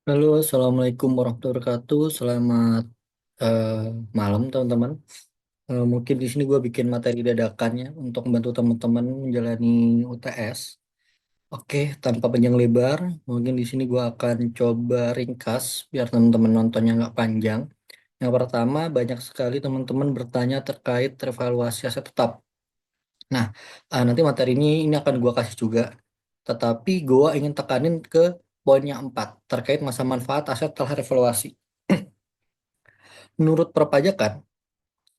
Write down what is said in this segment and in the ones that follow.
Halo, Assalamualaikum warahmatullahi wabarakatuh. Selamat eh, malam, teman-teman. Mungkin di sini gue bikin materi dadakan ya untuk membantu teman-teman menjalani UTS. Oke, tanpa panjang lebar, mungkin di sini gue akan coba ringkas biar teman-teman nontonnya nggak panjang. Yang pertama, banyak sekali teman-teman bertanya terkait revaluasi aset tetap. Nah, nanti materi ini akan gue kasih juga. Tetapi gue ingin tekanin ke poin yang 4 terkait masa manfaat aset telah revaluasi. Menurut perpajakan,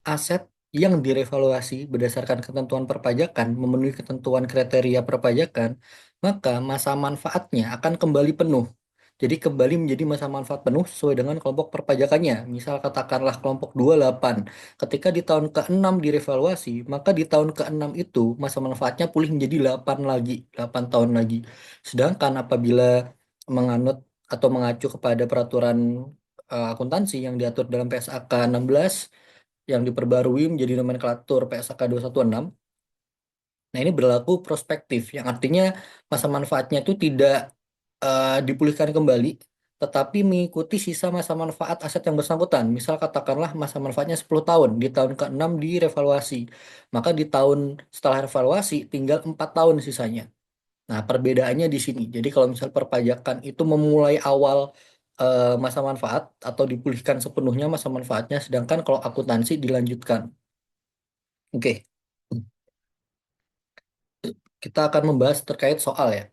aset yang direvaluasi berdasarkan ketentuan perpajakan memenuhi ketentuan kriteria perpajakan, maka masa manfaatnya akan kembali penuh. Jadi kembali menjadi masa manfaat penuh sesuai dengan kelompok perpajakannya. Misal katakanlah kelompok 28. Ketika di tahun ke-6 direvaluasi, maka di tahun ke-6 itu masa manfaatnya pulih menjadi 8 lagi, 8 tahun lagi. Sedangkan apabila menganut atau mengacu kepada peraturan akuntansi yang diatur dalam PSAK 16 yang diperbarui menjadi nomenklatur PSAK 216. Nah, ini berlaku prospektif, yang artinya masa manfaatnya itu tidak dipulihkan kembali, tetapi mengikuti sisa masa manfaat aset yang bersangkutan. Misal katakanlah masa manfaatnya 10 tahun, di tahun ke-6 direvaluasi. Maka di tahun setelah revaluasi tinggal 4 tahun sisanya. Nah, perbedaannya di sini. Jadi kalau misal perpajakan itu memulai awal masa manfaat atau dipulihkan sepenuhnya masa manfaatnya, sedangkan kalau akuntansi dilanjutkan. Oke, kita akan membahas terkait soal ya.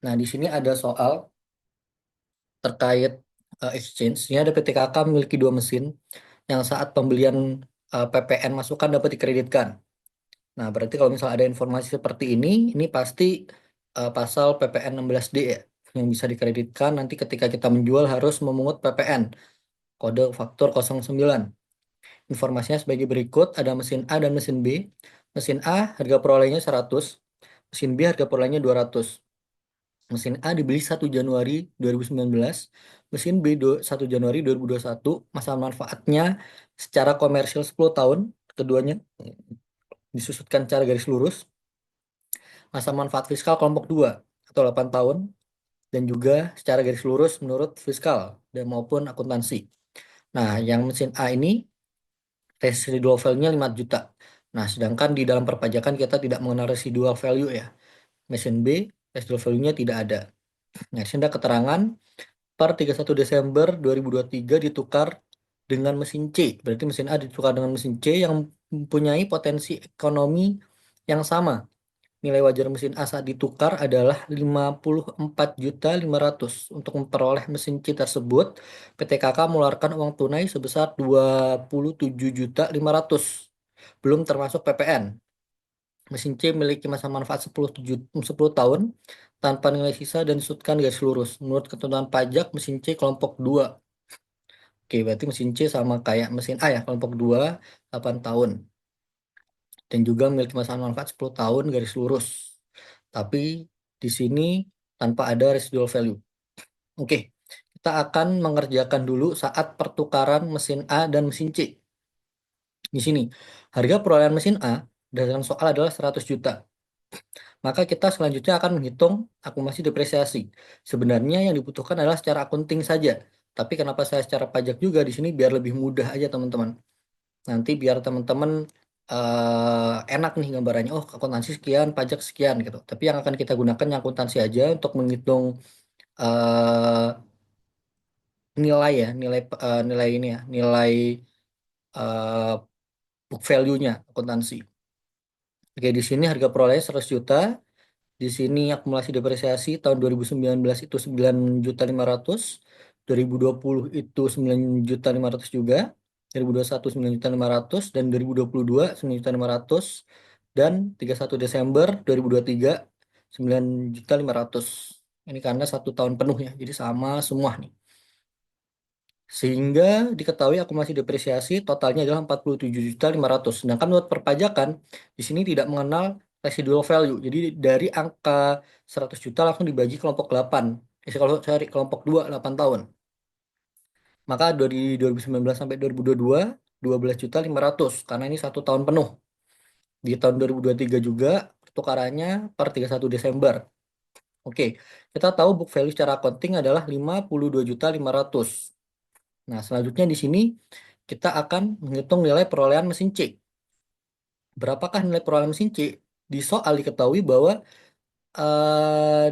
Nah, di sini ada soal terkait exchange. Ini ada PTKK memiliki dua mesin yang saat pembelian PPN masukan dapat dikreditkan. Nah, berarti kalau misal ada informasi seperti ini pasti pasal PPN 16D ya, yang bisa dikreditkan nanti ketika kita menjual harus memungut PPN, kode faktur 09. Informasinya sebagai berikut, ada mesin A dan mesin B. Mesin A harga perolehannya 100, mesin B harga perolehannya 200. Mesin A dibeli 1 Januari 2019, mesin B 1 Januari 2021, masa manfaatnya secara komersil 10 tahun, keduanya disusutkan secara garis lurus, masa manfaat fiskal kelompok 2 atau 8 tahun, dan juga secara garis lurus menurut fiskal dan maupun akuntansi. Nah, yang mesin A ini residual value-nya 5 juta. Nah, sedangkan di dalam perpajakan kita tidak mengenal residual value ya. Mesin B, residual value-nya tidak ada. Nah, sini ada keterangan per 31 Desember 2023 ditukar dengan mesin C. Berarti mesin A ditukar dengan mesin C yang mempunyai potensi ekonomi yang sama. Nilai wajar mesin A saat ditukar adalah 54.500.000. Untuk memperoleh mesin C tersebut, PTKK mengeluarkan uang tunai sebesar 27.500.000, belum termasuk PPN. Mesin C memiliki masa manfaat 10 tahun tanpa nilai sisa dan disebutkan garis lurus. Menurut ketentuan pajak, mesin C kelompok 2. Oke, berarti mesin C sama kayak mesin A ya, kelompok 2, 8 tahun. Dan juga memiliki masa manfaat 10 tahun garis lurus. Tapi di sini tanpa ada residual value. Oke, kita akan mengerjakan dulu saat pertukaran mesin A dan mesin C. Di sini, harga perolehan mesin A dalam soal adalah 100 juta. Maka kita selanjutnya akan menghitung akumulasi depresiasi. Sebenarnya yang dibutuhkan adalah secara akunting saja. Tapi kenapa saya secara pajak juga di sini biar lebih mudah aja teman-teman. Nanti biar teman-teman enak nih gambarannya. Oh, akuntansi sekian, pajak sekian gitu. Tapi yang akan kita gunakan yang akuntansi aja untuk menghitung eh, nilai ya, nilai ini ya, nilai eh, book value-nya akuntansi. Oke, di sini harga perolehan 100 juta. Di sini akumulasi depresiasi tahun 2019 itu 9.500.000, 2020 itu 9.500.000 juga, 2021 9.500.000, dan 2022 9.500.000, dan 31 Desember 2023 9.500.000. Ini karena 1 tahun penuh ya, jadi sama semua nih. Sehingga diketahui akumulasi depresiasi totalnya adalah 47.500.000. Sedangkan menurut perpajakan di sini tidak mengenal residual value. Jadi dari angka 100 juta langsung dibagi kelompok 8. Kalau cari kelompok 2 8 tahun. Maka dari 2019 sampai 2022 12.500.000 karena ini 1 tahun penuh. Di tahun 2023 juga pertukarannya per 31 Desember. Oke, kita tahu book value secara accounting adalah 52.500.000. Nah, selanjutnya di sini kita akan menghitung nilai perolehan mesin C. Berapakah nilai perolehan mesin C? Di soal diketahui bahwa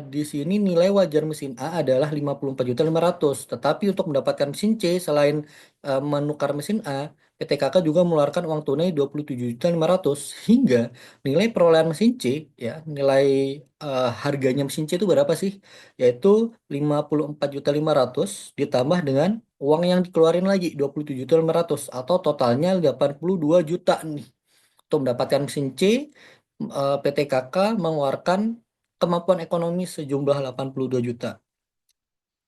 di sini nilai wajar mesin A adalah 54.500.000. Tetapi untuk mendapatkan mesin C, selain menukar mesin A, PT KK juga mengeluarkan uang tunai 27.500.000. Hingga nilai perolehan mesin C, ya, nilai harganya mesin C itu berapa sih? Yaitu 54.500.000 ditambah dengan uang yang dikeluarin lagi 27.500.000 atau totalnya 82 juta nih. Untuk mendapatkan mesin C, PT KK mengeluarkan kemampuan ekonomi sejumlah 82 juta.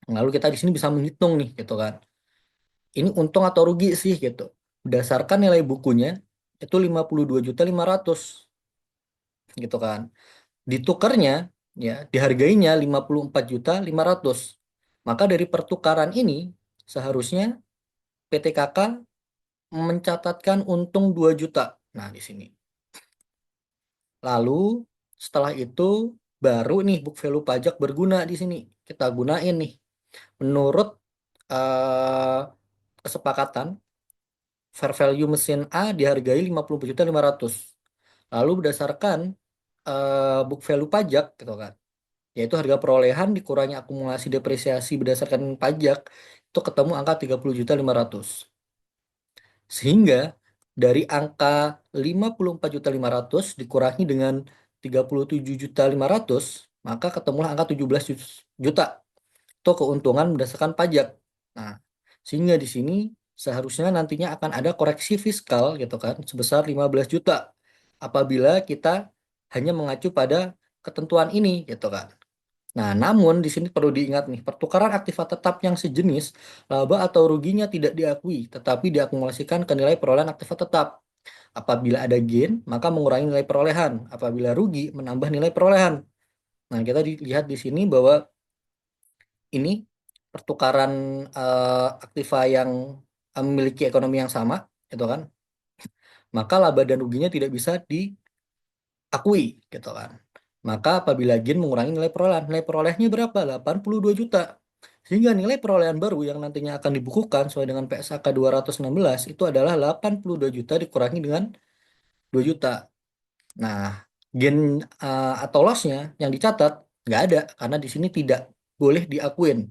Lalu kita di sini bisa menghitung nih gitu kan. Ini untung atau rugi sih gitu. Berdasarkan nilai bukunya itu 52.500.000 gitu kan. Ditukarnya ya dihargainya 54.500.000. Maka dari pertukaran ini seharusnya PT KK mencatatkan untung 2 juta. Nah, di sini. Lalu setelah itu baru nih book value pajak berguna di sini. Kita gunain nih. Menurut eh, kesepakatan, fair value mesin A dihargai 54.500.000. Lalu berdasarkan book value pajak gitu kan, yaitu harga perolehan dikurangi akumulasi depresiasi berdasarkan pajak, itu ketemu angka 30.500.000. Sehingga dari angka 54.500.000 dikurangi dengan 37.500.000, maka ketemulah angka 17 juta. Itu keuntungan berdasarkan pajak. Nah, sehingga di sini seharusnya nantinya akan ada koreksi fiskal gitu kan sebesar 15 juta apabila kita hanya mengacu pada ketentuan ini gitu kan. Nah, namun di sini perlu diingat nih, pertukaran aktiva tetap yang sejenis, laba atau ruginya tidak diakui, tetapi diakumulasikan ke nilai perolehan aktiva tetap. Apabila ada gain, maka mengurangi nilai perolehan. Apabila rugi, menambah nilai perolehan. Nah, kita lihat di sini bahwa ini pertukaran aktiva yang memiliki ekonomi yang sama, gitu kan, maka laba dan ruginya tidak bisa diakui, gitu kan. Maka apabila gain mengurangi nilai perolehan, nilai perolehannya berapa? 82 juta. Sehingga nilai perolehan baru yang nantinya akan dibukukan sesuai dengan PSAK 216 itu adalah 82 juta dikurangi dengan 2 juta. Nah, gain atau loss-nya yang dicatat nggak ada karena di sini tidak boleh diakuin,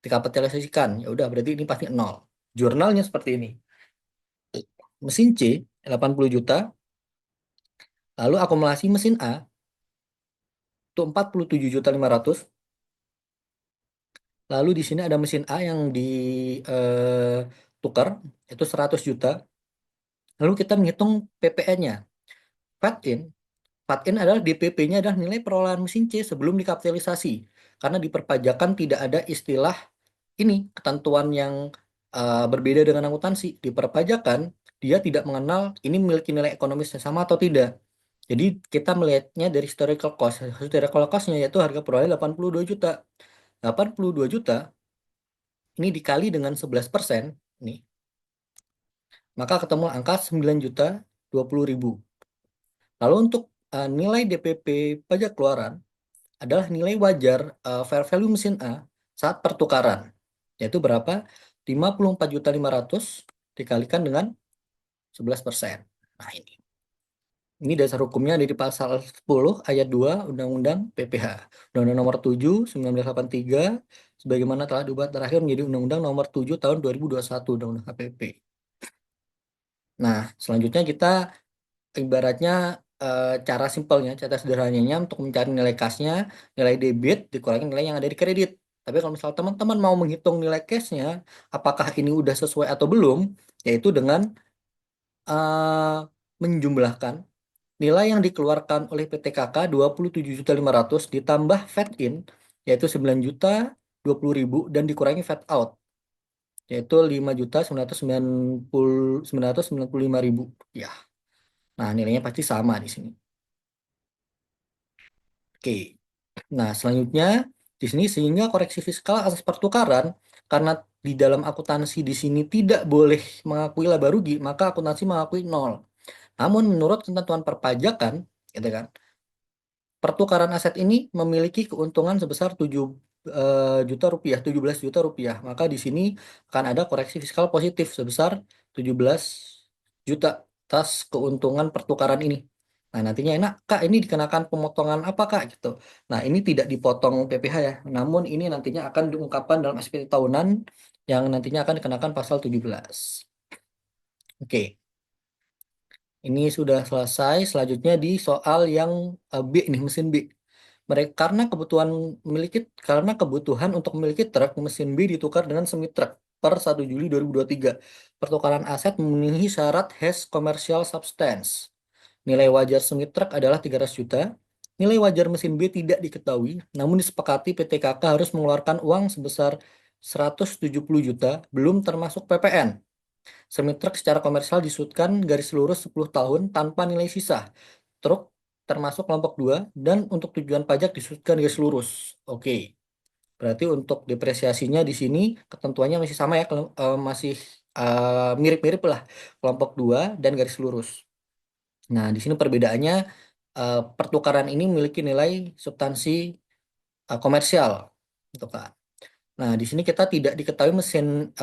dikapitalisasikan. Ya udah berarti ini pasti nol. Jurnalnya seperti ini. Mesin C 80 juta, lalu akumulasi mesin A itu 47.500.000. Lalu di sini ada mesin A yang ditukar itu 100 juta. Lalu kita menghitung PPN-nya. Fat in. Fat in adalah DPP-nya adalah nilai perolehan mesin C sebelum dikapitalisasi. Karena di perpajakan tidak ada istilah ini ketentuan yang berbeda dengan akuntansi. Di perpajakan dia tidak mengenal ini memiliki nilai ekonomis yang sama atau tidak. Jadi kita melihatnya dari historical cost. Historical cost-nya yaitu harga perolehan 82 juta. 82 juta ini dikali dengan 11%, nih, maka ketemu angka 9.020.000. Lalu untuk nilai DPP pajak keluaran adalah nilai wajar fair value mesin A saat pertukaran, yaitu berapa? 54.500.000 dikalikan dengan 11%. Nah, ini dasar hukumnya ada di pasal 10 ayat 2 Undang-Undang PPH. Undang-Undang nomor 7 1983 sebagaimana telah diubah terakhir menjadi Undang-Undang nomor 7 tahun 2021 Undang-Undang KPP. Nah, selanjutnya kita ibaratnya cara simpelnya, cara sederhananya untuk mencari nilai cashnya, nilai debit dikurangi nilai yang ada di kredit. Tapi kalau misal teman-teman mau menghitung nilai cashnya, apakah ini udah sesuai atau belum, yaitu dengan eh, menjumlahkan nilai yang dikeluarkan oleh PT KK 27.500.000 ditambah fat in yaitu 9.020.000 dan dikurangi fat out yaitu 5.995.000. Ya. Nah, nilainya pasti sama di sini. Oke. Nah, selanjutnya di sini sehingga koreksi fiskal atas pertukaran karena di dalam akuntansi di sini tidak boleh mengakui laba rugi, maka akuntansi mengakui nol. Namun menurut ketentuan perpajakan, gitu kan, Pertukaran aset ini memiliki keuntungan sebesar 7 juta rupiah, 17 juta rupiah. Maka di sini akan ada koreksi fiskal positif sebesar 17 juta atas keuntungan pertukaran ini. Nah, nantinya enak, Kak, ini dikenakan pemotongan apa, Kak, gitu. Nah, ini tidak dipotong PPh ya, namun ini nantinya akan diungkapkan dalam SPT tahunan yang nantinya akan dikenakan pasal 17. Oke. Ini sudah selesai. Selanjutnya di soal yang B nih, mesin B. Mereka karena kebutuhan untuk memiliki truk, mesin B ditukar dengan semi truk per 1 Juli 2023. Pertukaran aset memenuhi syarat has commercial substance. Nilai wajar semi truk adalah 300 juta. Nilai wajar mesin B tidak diketahui, namun disepakati PT KK harus mengeluarkan uang sebesar 170 juta belum termasuk PPN. Semi truk secara komersial disudkan garis lurus 10 tahun tanpa nilai sisa. Truk termasuk kelompok 2 dan untuk tujuan pajak disudkan garis lurus. Oke. Berarti untuk depresiasinya di sini ketentuannya masih sama ya, masih mirip-mirip lah kelompok 2 dan garis lurus. Nah, di sini perbedaannya pertukaran ini memiliki nilai substansi komersial. Gitu kan. Nah, di sini kita tidak diketahui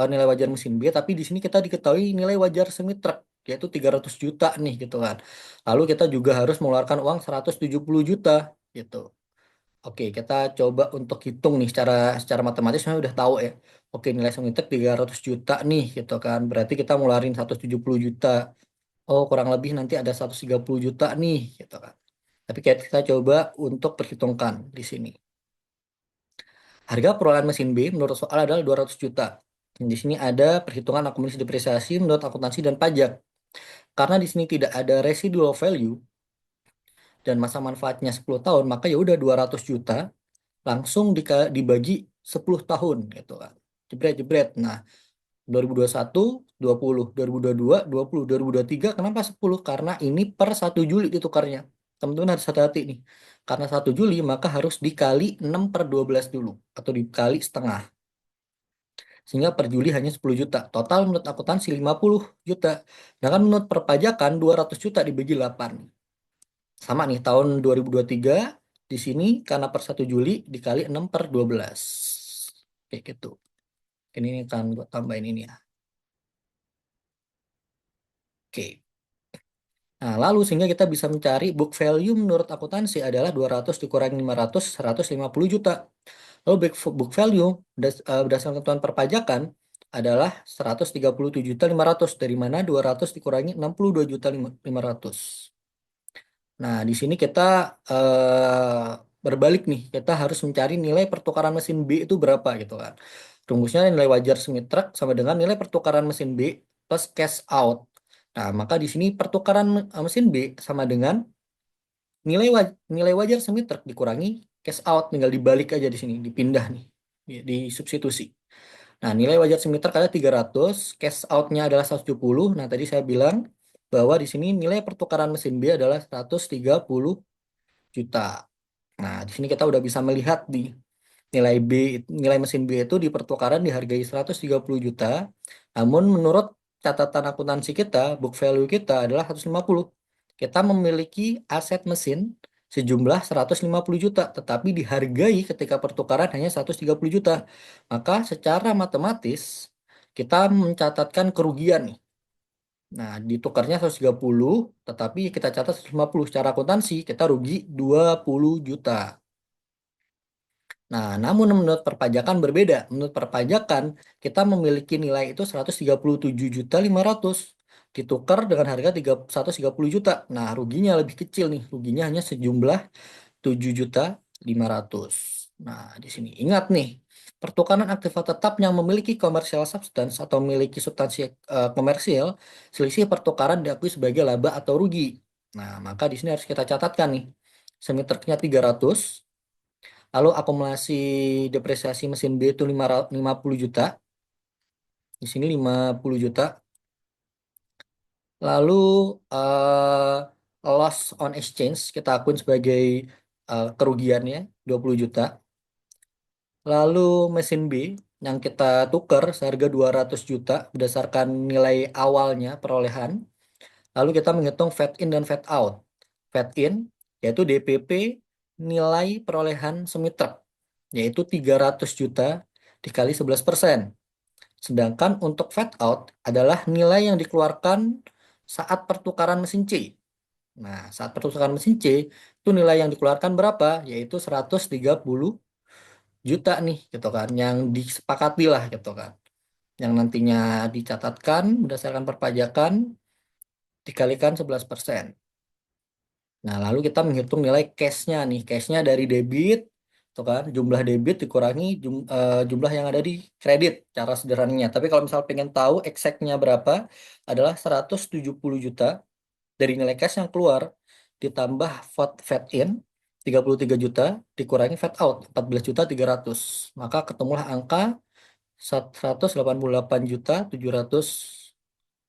nilai wajar mesin B, tapi di sini kita diketahui nilai wajar semi truk, yaitu 300 juta nih gitu kan. Lalu kita juga harus mengeluarkan uang 170 juta gitu. Oke, kita coba untuk hitung nih secara secara matematis saya udah tahu ya. Oke, nilai semi truk 300 juta nih gitu kan. Berarti kita ngeluarin 170 juta. Oh, kurang lebih nanti ada 130 juta nih gitu kan. Tapi kita coba untuk perhitungkan di sini. Harga perolehan mesin B menurut soal adalah 200 juta. Di sini ada perhitungan akumulasi depresiasi menurut akuntansi dan pajak. Karena di sini tidak ada residual value dan masa manfaatnya 10 tahun, maka ya udah 200 juta langsung dibagi 10 tahun gitu kan. Jebret jebret. Nah, 2021 20, 2022 20, 2023 kenapa 10? Karena ini per 1 Juli ditukarnya. Teman-teman harus hati-hati nih. Karena 1 Juli maka harus dikali 6 per 12 dulu atau dikali setengah. Sehingga per Juli hanya 10 juta. Total menurut akuntansi 50 juta. Sedangkan menurut perpajakan 200 juta dibagi 8. Sama nih tahun 2023 di sini karena per 1 Juli dikali 6 per 12. Kayak gitu. Ini kan gue tambahin ini ya. Oke. Nah, lalu sehingga kita bisa mencari book value menurut akuntansi adalah 200 dikurangi 500, 150 juta. Lalu book value berdasarkan ketentuan perpajakan adalah 137.500, dari mana 200 dikurangi 62.500. Nah, di sini kita berbalik nih, kita harus mencari nilai pertukaran mesin B itu berapa gitu kan. Rumusnya nilai wajar semi truk sama dengan nilai pertukaran mesin B plus cash out. Nah, maka di sini pertukaran mesin B sama dengan nilai wajar semi truk dikurangi cash out, tinggal dibalik aja di sini, dipindah nih, di substitusi. Nah, nilai wajar semi truk ada 300, cash out-nya adalah 170. Nah, tadi saya bilang bahwa di sini nilai pertukaran mesin B adalah 130 juta. Nah, di sini kita udah bisa melihat di nilai mesin B itu di pertukaran dihargai 130 juta. Namun menurut catatan akuntansi kita, book value kita adalah 150. Kita memiliki aset mesin sejumlah 150 juta, tetapi dihargai ketika pertukaran hanya 130 juta. Maka secara matematis kita mencatatkan kerugian nih. Nah, ditukarnya 130, tetapi kita catat 150. Secara akuntansi kita rugi 20 juta. Nah, namun menurut perpajakan berbeda. Menurut perpajakan, kita memiliki nilai itu 137.500 ditukar dengan harga 130 juta. Nah, ruginya lebih kecil nih. Ruginya hanya sejumlah 7.500. Nah, di sini ingat nih, pertukaran aktiva tetap yang memiliki commercial substance atau memiliki substansi komersial, selisih pertukaran diakui sebagai laba atau rugi. Nah, maka di sini harus kita catatkan nih. Semi-truknya 300, lalu akumulasi depresiasi mesin B itu 50 juta. Di sini 50 juta. Lalu loss on exchange kita akui sebagai kerugiannya 20 juta. Lalu mesin B yang kita tukar seharga 200 juta berdasarkan nilai awalnya perolehan. Lalu kita menghitung fat in dan fat out. Fat in yaitu DPP nilai perolehan semi truk, yaitu 300 juta dikali 11%. Sedangkan untuk fade out adalah nilai yang dikeluarkan saat pertukaran mesin C. Nah, saat pertukaran mesin C, itu nilai yang dikeluarkan berapa? Yaitu 130 juta nih, gitu kan. Yang disepakati lah, gitu kan. Yang nantinya dicatatkan berdasarkan perpajakan dikalikan 11%. Nah, lalu kita menghitung nilai cashnya nih. Cashnya dari debit, tuh kan, jumlah debit dikurangi jumlah yang ada di kredit, cara sederhananya. Tapi kalau misal pengen tahu exactnya berapa, adalah 170 juta dari nilai cash yang keluar, ditambah fat in, 33 juta, dikurangi fat out, 14 juta 300. Maka ketemulah angka 188 juta 700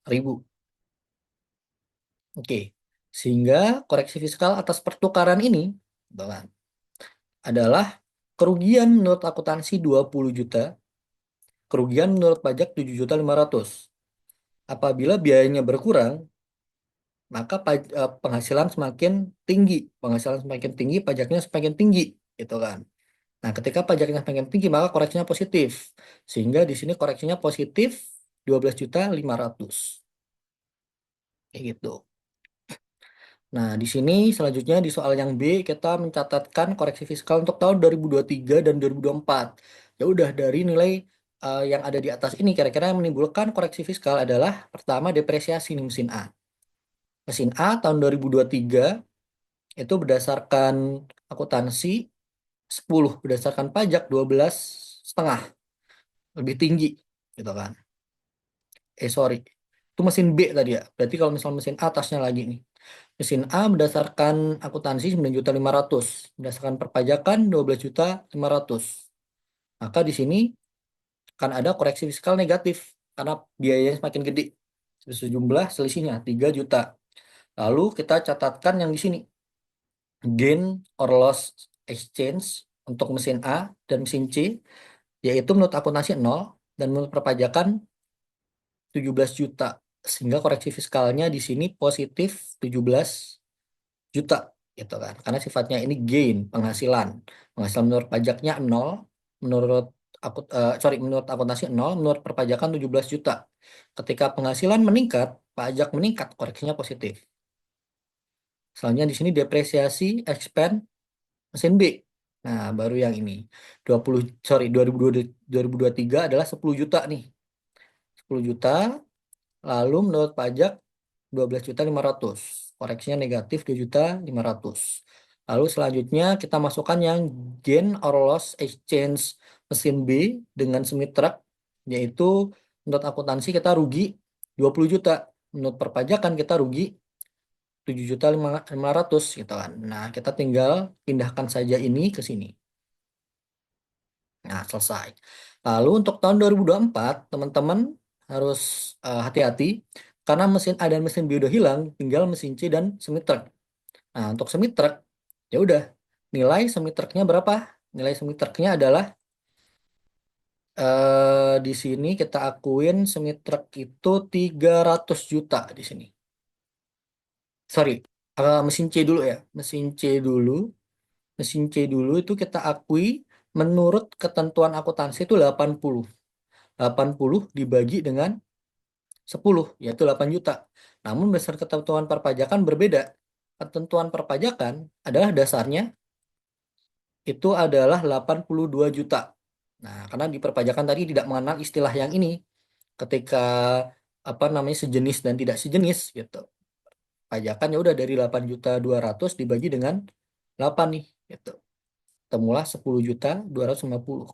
ribu. Oke, sehingga koreksi fiskal atas pertukaran ini, gitu kan, adalah kerugian menurut akuntansi 20 juta, kerugian menurut pajak 7 juta 500. Apabila biayanya berkurang, maka penghasilan semakin tinggi. Penghasilan semakin tinggi, pajaknya semakin tinggi, gitu kan. Nah, ketika pajaknya semakin tinggi, maka koreksinya positif. Sehingga di sini koreksinya positif 12 juta 500. Kayak gitu. Nah, di sini selanjutnya di soal yang B kita mencatatkan koreksi fiskal untuk tahun 2023 dan 2024. Ya udah dari nilai yang ada di atas ini kira-kira yang menimbulkan koreksi fiskal adalah pertama depresiasi nih mesin A. Mesin A tahun 2023 itu berdasarkan akuntansi 10, berdasarkan pajak 12,5, lebih tinggi gitu kan. Sorry. Itu mesin B tadi ya. Berarti kalau misal mesin A atasnya lagi nih. Mesin A berdasarkan akuntansi 9.500.000, berdasarkan perpajakan 12.500.000. Maka di sini kan ada koreksi fiskal negatif karena biayanya semakin gede. Sejumlah selisihnya 3 juta. Lalu kita catatkan yang di sini gain or loss exchange untuk mesin A dan mesin C, yaitu menurut akuntansi 0 dan menurut perpajakan 17 juta. Sehingga koreksi fiskalnya di sini positif 17 juta gitu kan. Karena sifatnya ini gain, penghasilan. Penghasilan menurut pajaknya 0, menurut menurut akuntansi 0, menurut perpajakan 17 juta. Ketika penghasilan meningkat, pajak meningkat, koreksinya positif. Selanjutnya di sini depresiasi expand mesin B. Nah, baru yang ini. 2023 adalah 10 juta nih. 10 juta, lalu menurut pajak 12.500.000. Koreksinya negatif 2.500.000. Lalu selanjutnya kita masukkan yang gain or loss exchange mesin B dengan semi truck, yaitu menurut akuntansi kita rugi 20 juta. Menurut perpajakan kita rugi 7.500.000 gitu kan. Nah, kita tinggal pindahkan saja ini ke sini. Nah, selesai. Lalu untuk tahun 2024, teman-teman harus hati-hati karena mesin A dan mesin B udah hilang, tinggal mesin C dan semi truck. Nah, untuk semi truck, ya udah, nilai semi trucknya berapa? Nilai semi trucknya adalah di sini kita akuin semi truck itu 300 juta di sini. Sorry, mesin C dulu ya. Mesin C dulu. Mesin C dulu itu kita akui menurut ketentuan akuntansi itu 80. 80 dibagi dengan 10, yaitu 8 juta. Namun besar ketentuan perpajakan berbeda. Ketentuan perpajakan adalah dasarnya itu adalah 82 juta. Nah, karena di perpajakan tadi tidak mengenal istilah yang ini. Ketika apa namanya sejenis dan tidak sejenis gitu. Pajakannya udah dari 8.200.000 dibagi dengan 8 nih gitu. Temulah 10.250.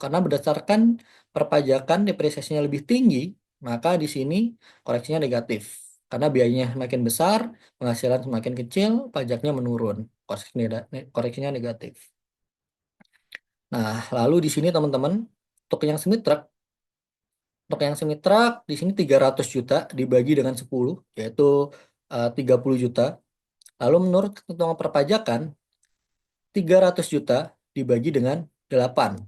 Karena berdasarkan perpajakan depresiasinya lebih tinggi, maka di sini koreksinya negatif. Karena biayanya semakin besar, penghasilan semakin kecil, pajaknya menurun. Koreksinya negatif. Nah, lalu di sini teman-teman, untuk yang semi truck di sini 300 juta dibagi dengan 10, yaitu 30 juta. Lalu menurut ketentuan perpajakan, 300 juta dibagi dengan 8,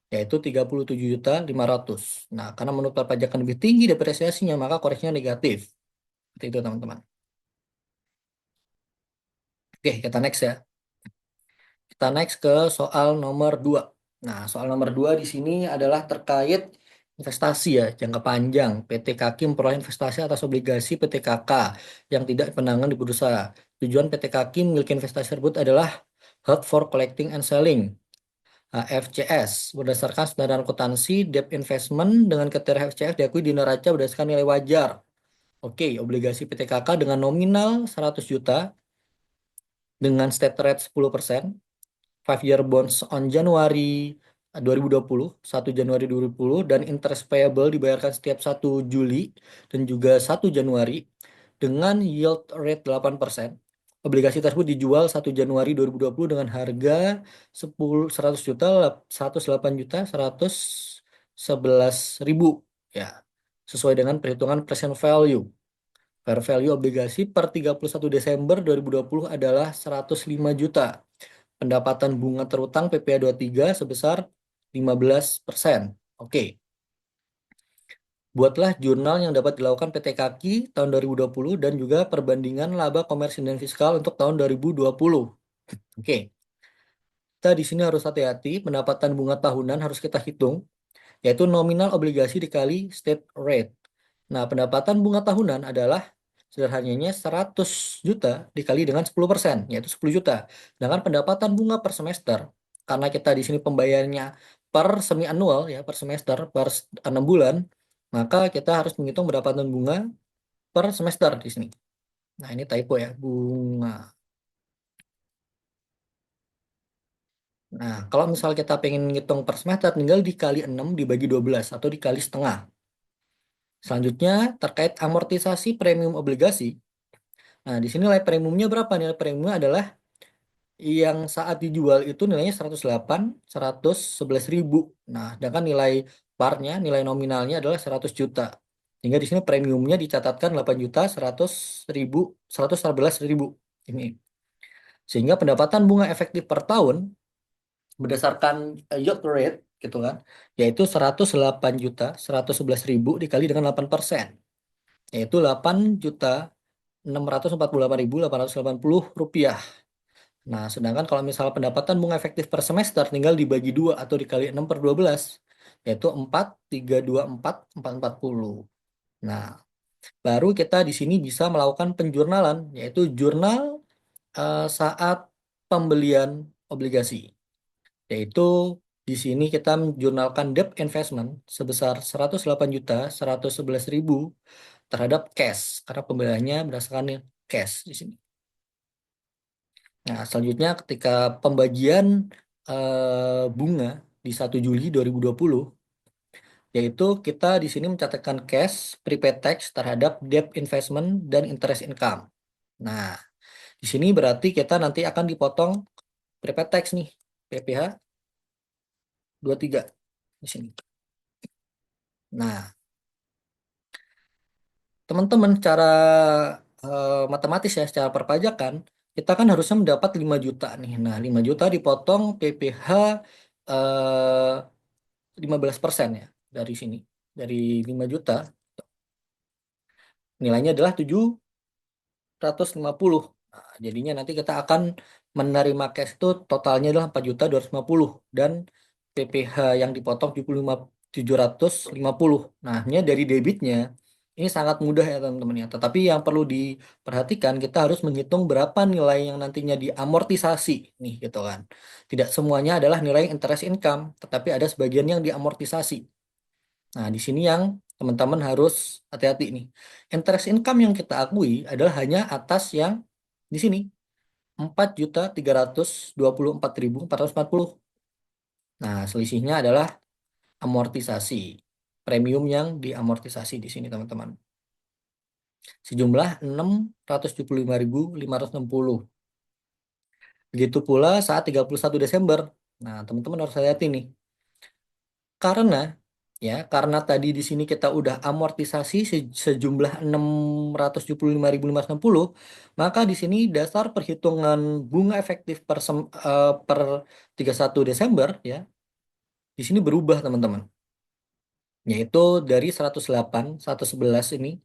yaitu 37.500. Nah, karena menurut perpajakan lebih tinggi depresiasinya, maka koreksinya negatif. Seperti itu, teman-teman. Oke, kita next ya. Kita next ke soal nomor 2. Nah, soal nomor 2 di sini adalah terkait investasi ya, jangka panjang. PT Kaki memperoleh investasi atas obligasi PT KK yang tidak penangan di bursa. Tujuan PT Kaki memiliki investasi tersebut adalah Hub for Collecting and Selling, HFCS. Berdasarkan standar akuntansi, debt investment dengan kriteria HFCS diakui di neraca berdasarkan nilai wajar. Oke, obligasi PT KK dengan nominal 100 juta dengan state rate 10%. 5-year bonds on Januari 2020, 1 Januari 2020, dan interest payable dibayarkan setiap 1 Juli dan juga 1 Januari dengan yield rate 8%. Obligasi tersebut dijual 1 Januari 2020 dengan harga 100 juta, 108 juta, 111 ribu. Ya, sesuai dengan perhitungan present value. Fair value obligasi per 31 Desember 2020 adalah 105 juta. Pendapatan bunga terutang PPh 23 sebesar 15%. Oke. Buatlah jurnal yang dapat dilakukan PT Kaki tahun 2020 dan juga perbandingan laba komersil dan fiskal untuk tahun 2020. Oke. Kita di sini harus hati-hati, pendapatan bunga tahunan harus kita hitung, yaitu nominal obligasi dikali state rate. Nah, pendapatan bunga tahunan adalah sederhananya 100 juta dikali dengan 10%, yaitu 10 juta. Sedangkan pendapatan bunga per semester, karena kita di sini pembayarannya per semi annual ya, per semester, per 6 bulan, maka kita harus menghitung pendapatan bunga per semester di sini. Nah, ini typo ya, bunga. Nah, kalau misal kita pengen ngitung per semester, tinggal dikali 6 dibagi 12 atau dikali setengah. Selanjutnya, terkait amortisasi premium obligasi. Nah, di sini nilai premiumnya berapa? Nilai premiumnya adalah yang saat dijual itu nilainya 108, 111 ribu. Nah, sedangkan nilai parnya, nilai nominalnya adalah 100 juta. Sehingga di sini premiumnya dicatatkan 8 juta 100 ribu, 111 ribu. Ini. Sehingga pendapatan bunga efektif per tahun berdasarkan yield rate gitu kan, yaitu 108 juta 111 ribu dikali dengan 8%, yaitu 8 juta 648.880 rupiah. Nah, sedangkan kalau misalnya pendapatan bunga efektif per semester tinggal dibagi 2 atau dikali 6 per 12, yaitu 4, 3, 2, 4, 4, 40. Nah, baru kita di sini bisa melakukan penjurnalan, yaitu jurnal saat pembelian obligasi. Yaitu di sini kita menjurnalkan debt investment sebesar 108 juta 111 ribu terhadap cash, karena pembeliannya berdasarkan cash di sini. Nah, selanjutnya ketika pembagian bunga di 1 Juli 2020, yaitu kita di sini mencatatkan cash, prepaid tax terhadap debt investment dan interest income. Nah, di sini berarti kita nanti akan dipotong prepaid tax nih, PPh 23 di sini. Nah, teman-teman secara matematis ya, secara perpajakan, kita kan harusnya mendapat 5 juta nih. Nah, 5 juta dipotong PPh 15% ya dari sini. Dari 5 juta nilainya adalah 750. Nah, jadinya nanti kita akan menerima cash itu totalnya adalah 4.250 dan PPh yang dipotong 750. Nah, ini dari debitnya ini sangat mudah ya teman-teman ya. Tetapi yang perlu diperhatikan kita harus menghitung berapa nilai yang nantinya diamortisasi nih gitu kan. Tidak semuanya adalah nilai interest income, tetapi ada sebagian yang diamortisasi. Nah, di sini yang teman-teman harus hati-hati nih. Interest income yang kita akui adalah hanya atas yang di sini 4.324.440. Nah, selisihnya adalah amortisasi. Premium yang diamortisasi di sini, teman-teman. Sejumlah 675.560. Begitu pula saat 31 Desember. Nah, teman-teman harus hati-hati nih. Karena tadi di sini kita udah amortisasi sejumlah 675.560, maka di sini dasar perhitungan bunga efektif per 31 Desember ya, di sini berubah teman-teman. Yaitu dari 108, 111 ini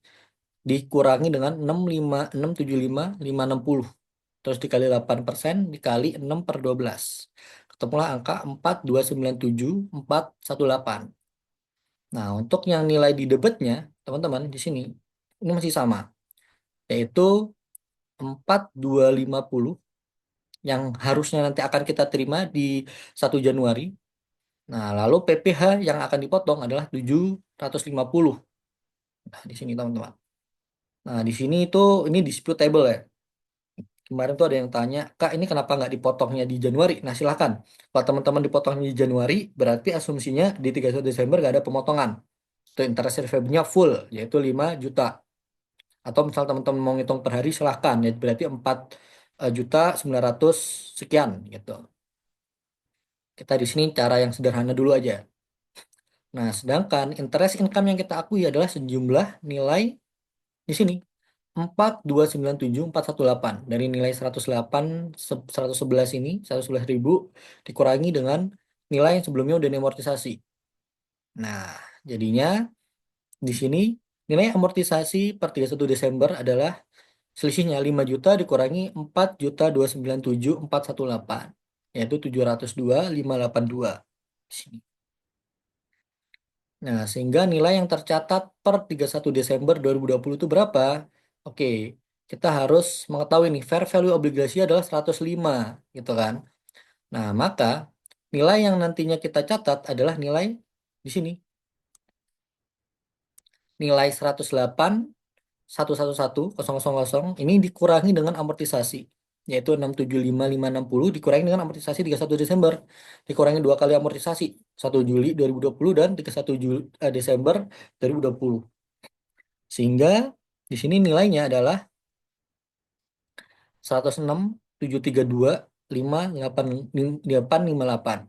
dikurangi dengan 65675.560. terus dikali 8%, dikali 6/12. Ketemulah angka 4297,418. Nah, untuk yang nilai di debitnya, teman-teman, di sini, ini masih sama, yaitu 4250 yang harusnya nanti akan kita terima di 1 Januari. Nah, lalu PPh yang akan dipotong adalah 750. Nah, di sini teman-teman. Nah, di sini itu ini disputable ya. Kemarin tuh ada yang tanya, Kak, ini kenapa nggak dipotongnya di Januari? Nah, silahkan. Kalau teman-teman dipotongnya di Januari, berarti asumsinya di 31 Desember nggak ada pemotongan. Itu interest rate-nya full, yaitu 5 juta. Atau misal teman-teman mau ngitung per hari, silahkan. Ya, berarti 4 juta 900 sekian gitu. Kita di sini cara yang sederhana dulu aja. Nah, sedangkan interest income yang kita akui adalah sejumlah nilai di sini 4297418 dari nilai 108 111 ini 111.000 dikurangi dengan nilai yang sebelumnya udah diamortisasi. Nah, jadinya di sini nilai amortisasi per 31 Desember adalah selisihnya 5 juta dikurangi 4.297.418 yaitu 702.582 di sini. Nah, sehingga nilai yang tercatat per 31 Desember 2020 itu berapa? Oke, kita harus mengetahui nih, fair value obligasi adalah 105, gitu kan. Nah, maka nilai yang nantinya kita catat adalah nilai di sini. Nilai 108.111.000 ini dikurangi dengan amortisasi, yaitu 675.560 dikurangi dengan amortisasi 31 Desember. Dikurangi dua kali amortisasi, 1 Juli 2020 dan 31 Desember 2020. Sehingga di sini nilainya adalah 106.732.588.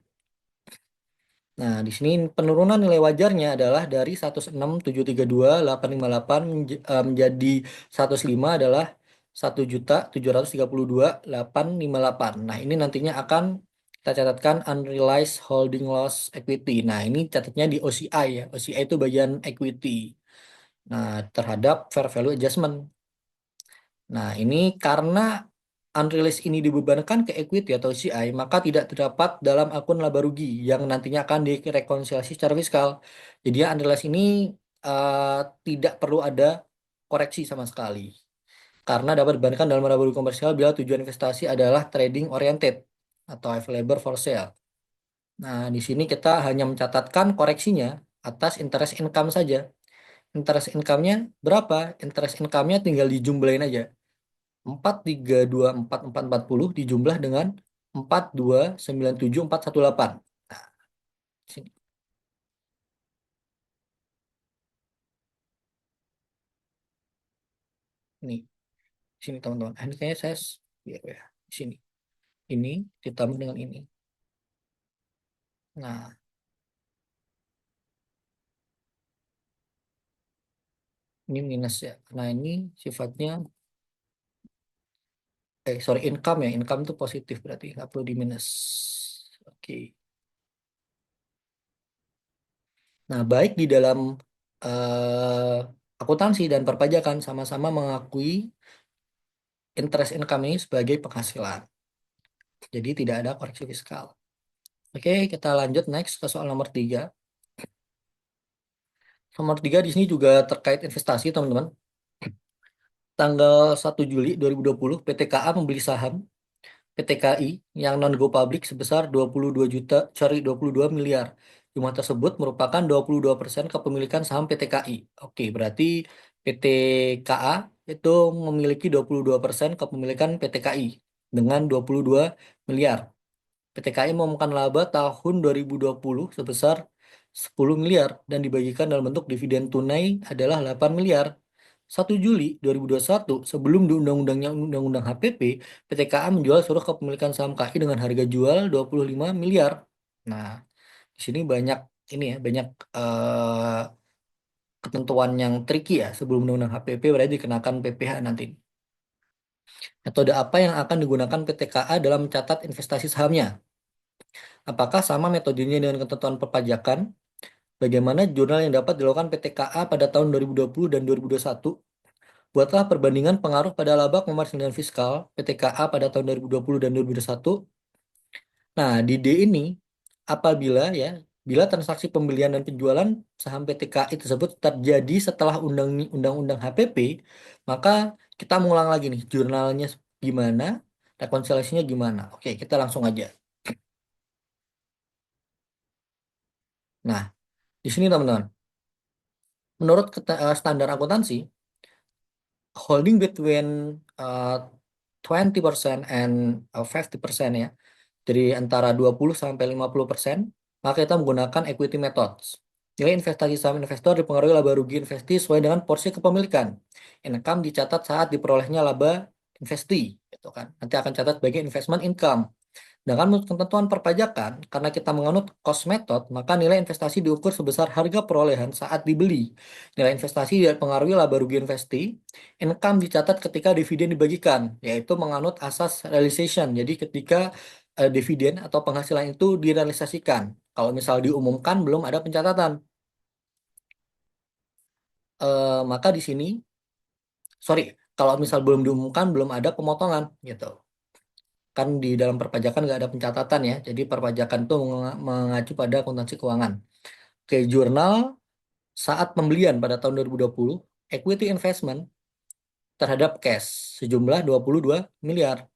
Nah, di sini penurunan nilai wajarnya adalah dari 106.732.858 menjadi 105 adalah 1.732.858. Nah, ini nantinya akan kita catatkan unrealized holding loss equity. Nah, ini catatnya di OCI ya. OCI itu bagian equity. Nah, terhadap fair value adjustment. Nah, ini karena unrealized ini dibebankan ke equity atau CI, maka tidak terdapat dalam akun laba rugi yang nantinya akan direkonsiliasi secara fiskal. Jadi ya, unrealized ini eh, tidak perlu ada koreksi sama sekali. Karena dapat dibebankan dalam laba rugi komersial bila tujuan investasi adalah trading oriented atau available for sale. Nah, di sini kita hanya mencatatkan koreksinya atas interest income saja. Interest income-nya berapa? Interest income-nya tinggal dijumlahin aja. 4324440 dijumlah dengan 4297418. Nah, sini, ini, sini teman-teman. Ini kayaknya saya biar ya, di sini. Ini ditambah dengan ini. Nah, ini minus ya. Nah, ini sifatnya sorry, income ya. Income itu positif berarti nggak perlu di minus. Oke. Nah, baik di dalam akuntansi dan perpajakan sama-sama mengakui interest income ini sebagai penghasilan. Jadi tidak ada koreksi fiskal. Oke, kita lanjut next ke soal nomor 3. Nomor 3 di sini juga terkait investasi, teman-teman. Tanggal 1 Juli 2020, PT KA membeli saham PT KI yang non-go public sebesar 22 juta, sorry, 22 miliar. Jumlah tersebut merupakan 22% kepemilikan saham PT KI. Oke, berarti PT KA itu memiliki 22% kepemilikan PT KI dengan 22 miliar. PT KAI mengumumkan laba tahun 2020 sebesar 10 miliar dan dibagikan dalam bentuk dividen tunai adalah 8 miliar. 1 Juli 2021, sebelum diundang-undangnya Undang-Undang HPP, PT KA menjual seluruh kepemilikan saham KAI dengan harga jual 25 miliar. Nah, di sini banyak ini ya, banyak ketentuan yang tricky ya sebelum Undang-Undang HPP berarti dikenakan PPh nanti. Metode apa yang akan digunakan PT KA dalam mencatat investasi sahamnya? Apakah sama metodenya dengan ketentuan perpajakan? Bagaimana jurnal yang dapat dilakukan PT KA pada tahun 2020 dan 2021? Buatlah perbandingan pengaruh pada laba komersil fiskal PTKA pada tahun 2020 dan 2021. Nah, di D ini apabila ya, bila transaksi pembelian dan penjualan saham PTKI tersebut terjadi setelah undang-undang HPP, maka kita mengulang lagi nih jurnalnya gimana, rekonsiliasinya gimana. Oke, kita langsung aja. Nah, di sini teman-teman, menurut standar akuntansi, holding between uh, 20% and 50% ya, jadi antara 20 sampai 50%, maka kita menggunakan equity methods. Nilai investasi saham investor dipengaruhi laba rugi investi sesuai dengan porsi kepemilikan. Income dicatat saat diperolehnya laba investi, gitu kan. Nanti akan catat sebagai investment income. Dengan menurut ketentuan perpajakan, karena kita menganut cost method, maka nilai investasi diukur sebesar harga perolehan saat dibeli. Nilai investasi dipengaruhi laba rugi investi. Income dicatat ketika dividen dibagikan, yaitu menganut asas realization. Jadi ketika dividen atau penghasilan itu direalisasikan. Kalau misal diumumkan belum ada pencatatan. Maka di sini, sorry, kalau misal belum diumumkan belum ada pemotongan gitu. Kan di dalam perpajakan nggak ada pencatatan ya. Jadi perpajakan itu mengacu pada akuntansi keuangan. Oke, jurnal saat pembelian pada tahun 2020, equity investment terhadap cash sejumlah 22 miliar.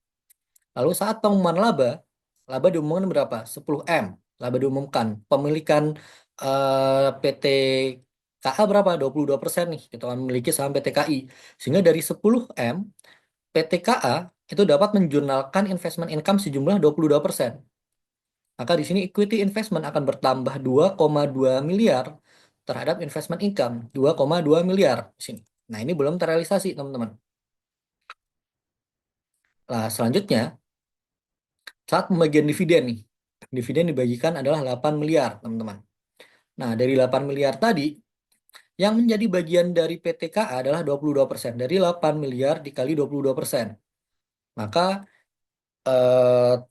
Lalu saat pengumuman laba, laba diumumkan berapa? 10M. Laba diumumkan. Pemilikan PT KA berapa? 22% nih. Kita memiliki saham PT KI. Sehingga dari 10M, PT KA itu dapat menjurnalkan investment income sejumlah 22%. Maka di sini equity investment akan bertambah 2,2 miliar terhadap investment income 2,2 miliar di sini. Nah, ini belum terrealisasi, teman-teman. Nah, selanjutnya saat pembagian dividen nih. Dividen dibagikan adalah 8 miliar, teman-teman. Nah, dari 8 miliar tadi yang menjadi bagian dari PTKA adalah 22%. Dari 8 miliar dikali 22%. Maka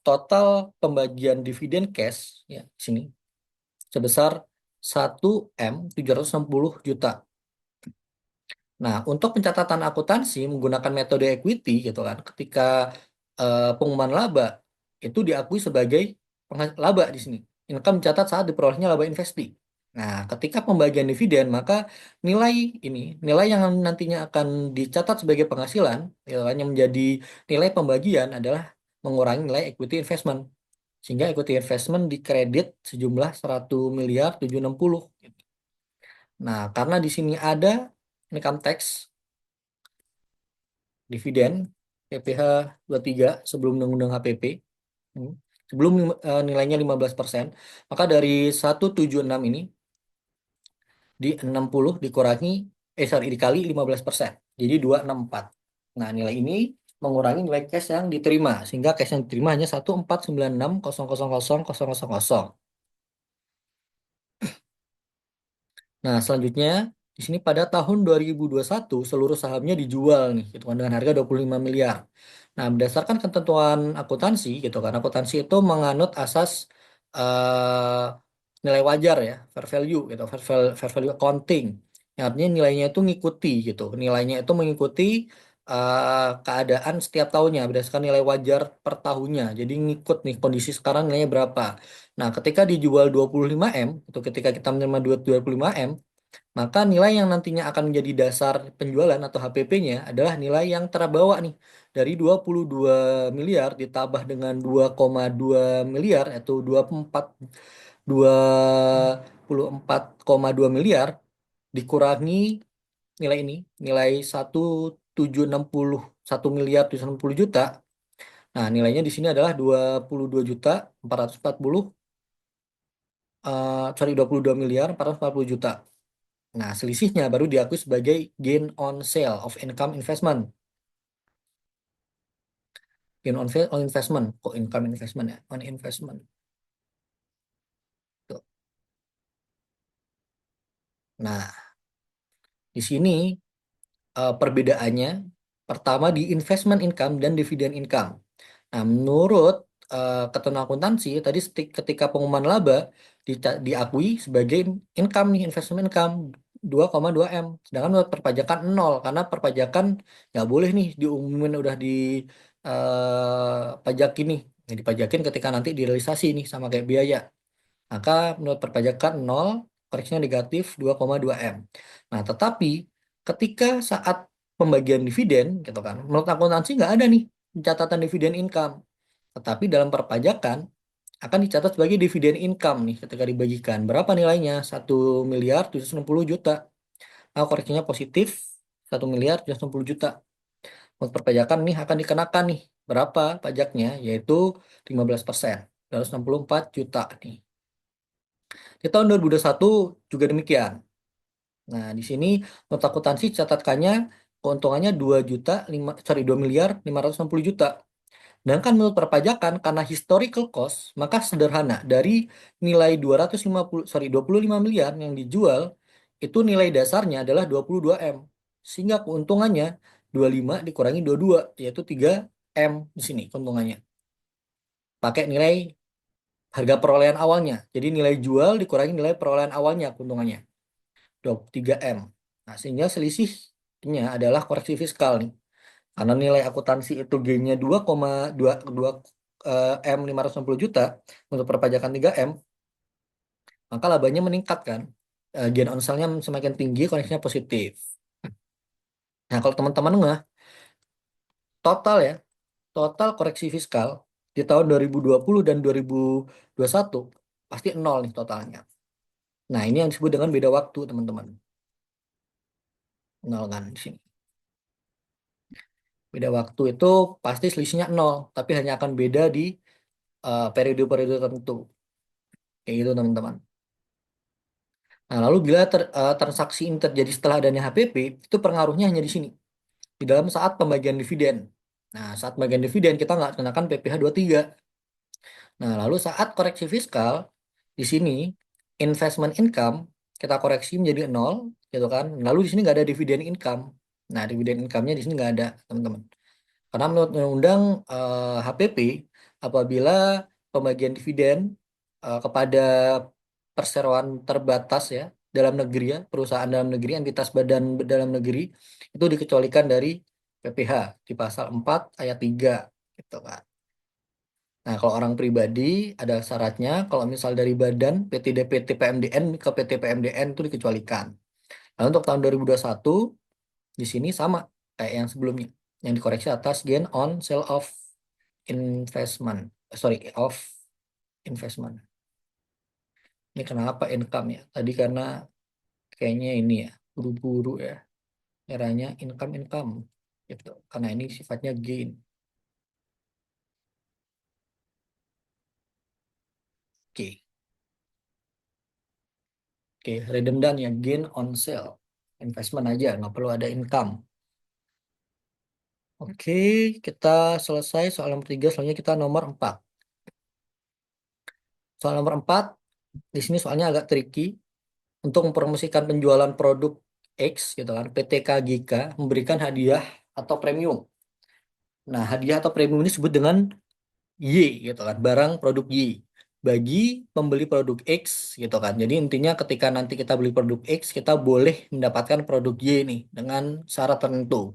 total pembagian dividen cash ya di sini sebesar 1M 760 juta. Nah, untuk pencatatan akuntansi menggunakan metode equity gitu kan, ketika pengumuman laba itu diakui sebagai laba di sini. Income mencatat saat diperolehnya laba investi. Nah, ketika pembagian dividen, maka nilai ini, nilai yang nantinya akan dicatat sebagai penghasilan, gitu kan, yang menjadi nilai pembagian adalah mengurangi nilai equity investment. Sehingga equity investment dikredit sejumlah 100 miliar 760. Nah, karena di sini ada income tax, dividen, PPh 23 sebelum undang-undang HPP, hmm, sebelum nilainya 15%, maka dari 176 ini di 60 dikurangi, sorry, dikali 15%, jadi 264. Nah, nilai ini mengurangi nilai cash yang diterima, sehingga cash yang diterima hanya 149600000. Nah, selanjutnya di sini pada tahun 2021 seluruh sahamnya dijual nih gitu kan dengan harga 25 miliar. Nah, berdasarkan ketentuan akuntansi gitu kan. Akuntansi itu menganut asas eh, nilai wajar ya, fair value gitu, fair value accounting. Yang artinya nilainya itu ngikuti gitu. Nilainya itu mengikuti keadaan setiap tahunnya berdasarkan nilai wajar per tahunnya. Jadi ngikut nih kondisi sekarang nilainya berapa. Nah, ketika dijual 25M, itu ketika kita menerima duit 25M, maka nilai yang nantinya akan menjadi dasar penjualan atau HPP-nya adalah nilai yang terbawa nih. Dari 22 miliar ditambah dengan 2,2 miliar, yaitu 24,2 miliar, dikurangi nilai ini, nilai 1,761 miliar 760 juta. Nah, nilainya di sini adalah 22 juta 440, sorry, 22 miliar 440 juta. Nah, selisihnya baru diakui sebagai gain on sale of income investment. Gain on sale on investment. Kok income investment ya? On investment. Tuh. Nah, di sini perbedaannya pertama di investment income dan dividen income. Nah, menurut ketentuan akuntansi tadi ketika pengumuman laba diakui sebagai income nih, investment income. 2,2 M. Sedangkan menurut perpajakan nol, karena perpajakan nggak boleh nih diumumin udah di pajak ini, yang dipajakin ketika nanti direalisasi nih sama kayak biaya. Maka menurut perpajakan nol, koreksinya negatif 2,2 M. Nah, tetapi ketika saat pembagian dividen, gitu kan, menurut akuntansi nggak ada nih catatan dividen income. Tetapi dalam perpajakan akan dicatat sebagai dividen income nih ketika dibagikan. Berapa nilainya? 1.760.000.000. Nah, koreksinya positif 1.760.000.000. Untuk perpajakan nih akan dikenakan nih berapa pajaknya? Yaitu 15%. 264 juta nih. Di tahun 2021 juga demikian. Nah, di sini untuk akuntansi catatkannya keuntungannya 2 juta 2.560.000.000. Sedangkan menurut perpajakan karena historical cost, maka sederhana dari nilai 25 miliar yang dijual itu nilai dasarnya adalah 22 M. Sehingga keuntungannya 25 dikurangi 22 yaitu 3 M di sini keuntungannya. Pakai nilai harga perolehan awalnya. Jadi nilai jual dikurangi nilai perolehan awalnya keuntungannya 23 M. Nah, sehingga selisihnya adalah koreksi fiskal nih. Karena nilai akuntansi itu gainnya 2,22 M 560.000.000 untuk perpajakan 3 M, maka labanya meningkat kan. Gain on sale-nya semakin tinggi, koneksinya positif. Nah, kalau teman-teman nggak, total ya, total koreksi fiskal di tahun 2020 dan 2021 pasti nol nih totalnya. Nah, ini yang disebut dengan beda waktu, teman-teman. Nol kan di sini. Beda waktu itu pasti selisihnya nol, tapi hanya akan beda di periode-periode tertentu. Kayak gitu, teman-teman. Nah, lalu bila transaksi ini terjadi setelah adanya HPP, itu pengaruhnya hanya di sini, di dalam saat pembagian dividen. Nah, saat pembagian dividen kita nggak kenakan PPh 23. Nah, lalu saat koreksi fiskal, di sini investment income kita koreksi menjadi nol, gitu kan. Lalu di sini nggak ada dividen income. Nah, dividen income-nya di sini nggak ada, teman-teman. Karena menurut Undang-Undang HPP, apabila pembagian dividen kepada perseroan terbatas ya dalam negeri ya, perusahaan dalam negeri, entitas badan dalam negeri itu dikecualikan dari PPh di pasal 4 ayat 3 gitu kan. Nah, kalau orang pribadi ada syaratnya kalau misal dari badan PT PMDN ke PT PMDN itu dikecualikan. Nah, untuk tahun 2021 di sini sama kayak yang sebelumnya yang dikoreksi atas gain on sale of investment. Sorry, of investment. Ini kenapa income ya? Tadi karena kayaknya ini ya, buru-buru ya. Eranya income gitu. Karena ini sifatnya gain. Oke. Oke, redundant ya, gain on sale. Investment aja, nggak perlu ada income. Oke, kita selesai soal nomor 3, selanjutnya kita nomor 4. Soal nomor 4, di sini soalnya agak tricky. Untuk mempromosikan penjualan produk X gitu kan, PT KGK memberikan hadiah atau premium. Nah, hadiah atau premium ini disebut dengan Y gitu kan, barang produk Y bagi pembeli produk X gitu kan. Jadi intinya ketika nanti kita beli produk X, kita boleh mendapatkan produk Y nih dengan syarat tertentu.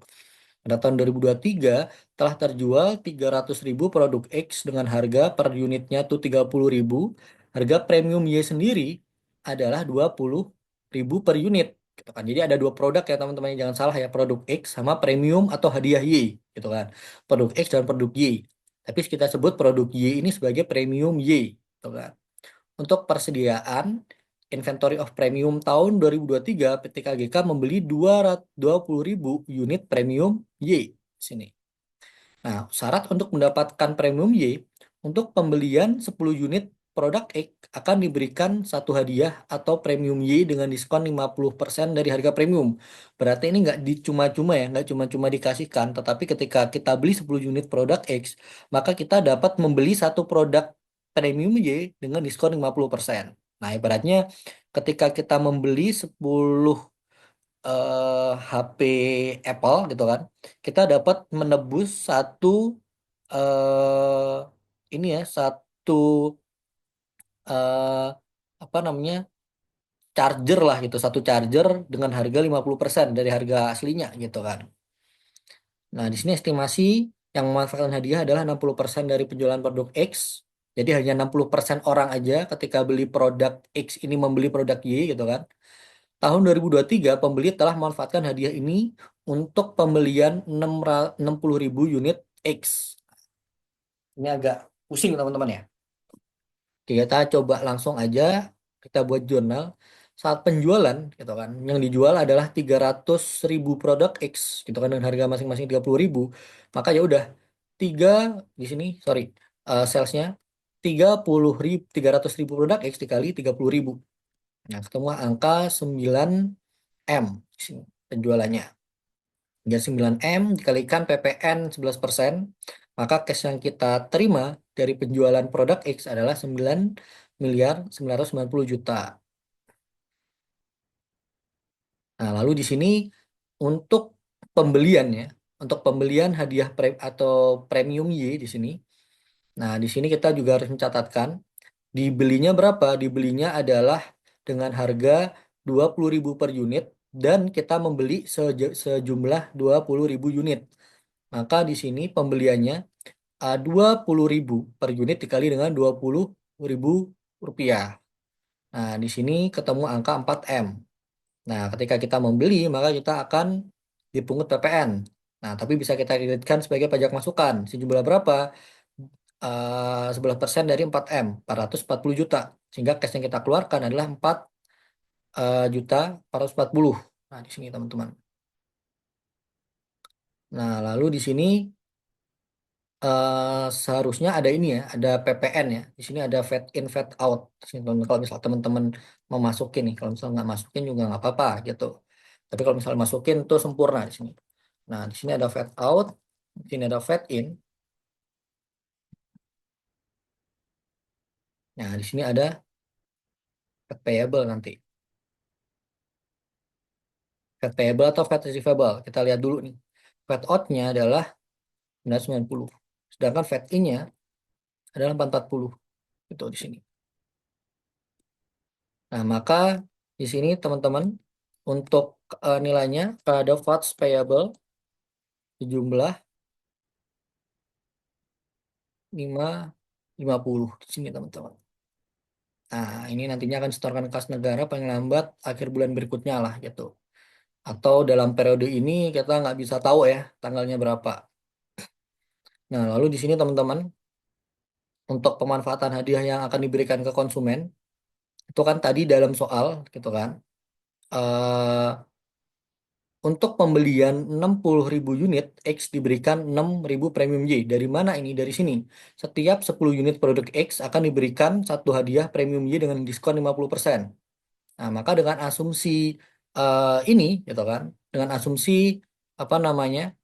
Pada tahun 2023 telah terjual 300.000 produk X dengan harga per unitnya tuh 30.000. Harga premium Y sendiri adalah 20.000 per unit. Gitu kan. Jadi ada dua produk ya teman-teman, jangan salah ya, produk X sama premium atau hadiah Y gitu kan. Produk X dan produk Y. Tapi kita sebut produk Y ini sebagai premium Y gitu kan. Untuk persediaan inventory of premium tahun 2023, PT KGK membeli 220.000 unit premium Y di sini. Nah, syarat untuk mendapatkan premium Y, untuk pembelian 10 unit produk X akan diberikan satu hadiah atau premium Y dengan diskon 50% dari harga premium. Berarti ini nggak cuma-cuma ya, nggak cuma-cuma dikasihkan, tetapi ketika kita beli 10 unit produk X, maka kita dapat membeli satu produk premium Y dengan diskon 50%. Nah, ibaratnya ketika kita membeli 10 HP Apple gitu kan, kita dapat menebus satu ini ya, satu eh, apa namanya, charger lah gitu, satu charger dengan harga 50% dari harga aslinya gitu kan. Nah, di sini estimasi yang memanfaatkan hadiah adalah 60% dari penjualan produk X. Jadi hanya 60% orang aja ketika beli produk X ini membeli produk Y gitu kan. Tahun 2023 pembeli telah memanfaatkan hadiah ini untuk pembelian 60.000 unit X. Ini agak pusing teman-teman ya. Kita coba langsung aja kita buat jurnal saat penjualan gitu kan. Yang dijual adalah 300.000 produk X gitu kan dengan harga masing-masing 30.000. Maka ya udah 3 di sini sorry salesnya 300.000 produk X dikali 30.000. Nah, ketemu angka 9M di sini penjualannya. Jadi 9M dikalikan PPN 11%, maka cash yang kita terima dari penjualan produk X adalah 9.990 juta. Nah, lalu di sini untuk pembeliannya, untuk pembelian hadiah atau premium Y di sini. Nah, di sini kita juga harus mencatatkan dibelinya berapa? Dibelinya adalah dengan harga 20.000 per unit dan kita membeli sejumlah 20.000 unit. Maka di sini pembeliannya 20.000 per unit dikali dengan 20.000 rupiah. Nah, di sini ketemu angka 4M. Nah, ketika kita membeli, maka kita akan dipungut PPN. Nah, tapi bisa kita kreditkan sebagai pajak masukan. Sejumlah berapa? 11% dari 4M, 440 juta. Sehingga cash yang kita keluarkan adalah 4 juta 440. Nah, di sini teman-teman. Nah, lalu di sini seharusnya ada ini ya, ada PPN ya. Di sini ada fade in, fade out. Di sini, kalau misal teman-teman mau masukin nih, kalau misal nggak masukin juga nggak apa-apa gitu. Tapi kalau misal masukin tuh sempurna di sini. Nah, di sini ada fade out, di sini ada fade in. Nah, di sini ada fade payable nanti. Fade payable atau fade receivable. Kita lihat dulu nih. Fade out-nya adalah 990. Sedangkan fade in-nya adalah 440. Itu di sini. Nah, maka di sini teman-teman untuk nilainya ada funds payable sejumlah 550 di sini teman-teman. Nah, ini nantinya akan disetorkan ke kas negara paling lambat akhir bulan berikutnya lah gitu. Atau dalam periode ini kita nggak bisa tahu ya tanggalnya berapa. Nah, lalu di sini teman-teman untuk pemanfaatan hadiah yang akan diberikan ke konsumen itu kan tadi dalam soal gitu kan. eh Untuk pembelian 60.000 unit, X diberikan 6.000 premium Y. Dari mana ini? Dari sini. Setiap 10 unit produk X akan diberikan satu hadiah premium Y dengan diskon 50%. Nah, maka dengan asumsi ini, gitu kan, dengan asumsi apa namanya,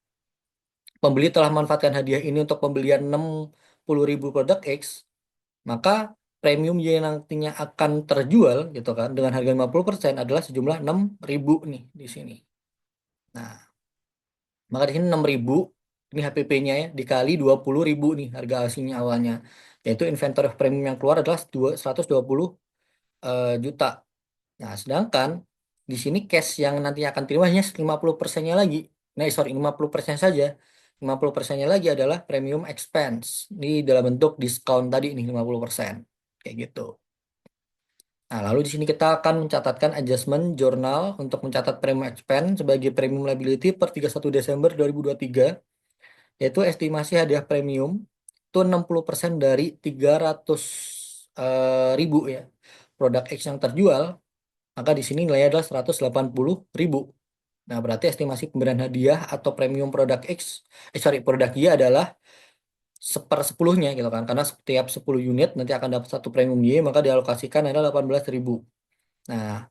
pembeli telah memanfaatkan hadiah ini untuk pembelian 60.000 produk X, maka premium Y yang nantinya akan terjual, gitu kan, dengan harga 50% adalah sejumlah 6.000 nih di sini. Nah, maka di sini 6.000 ini HPP-nya ya dikali 20.000 nih harga aslinya awalnya. Yaitu inventory premium yang keluar adalah 120 juta. Nah, sedangkan di sini cash yang nanti akan terima hanya 50%-nya lagi. Nah, sorry, 50% saja. 50%-nya lagi adalah premium expense. Ini dalam bentuk diskon tadi nih 50%. Kayak gitu. Nah, lalu di sini kita akan mencatatkan adjustment jurnal untuk mencatat premium expense sebagai premium liability per 31 Desember 2023, yaitu estimasi hadiah premium itu 60% dari 300 ribu ya. Produk X yang terjual, maka di sini nilainya adalah 180.000. Nah, berarti estimasi pemberian hadiah atau premium produk X, produk Y adalah sepersepuluhnya gitu kan. Karena setiap 10 unit nanti akan dapat satu premium Y, maka dialokasikan adalah 18.000. Nah,